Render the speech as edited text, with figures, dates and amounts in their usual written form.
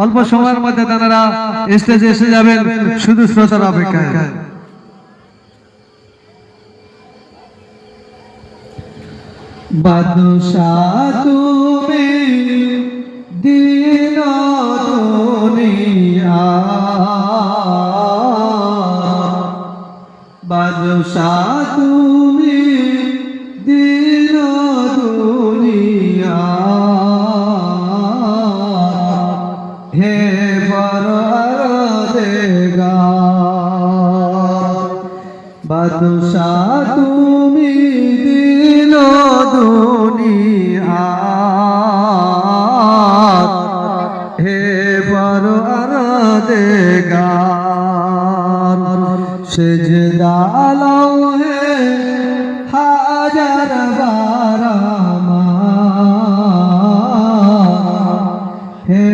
অল্প সময়ের মধ্যে তারা স্টেজে এসে যাবেন, শুধু শ্রোতার অপেক্ষায়। বাদশাহ তুমি দিন দুনিয়া, বাদশাহ তুমি দিন দুনিয়া, হে পরওয়ারদিগার, বাদশাহ তুমি দিন দুনিয়া, হে পরওয়ারদিগার, সিজদা লাও হে হাজার বার আমার, হে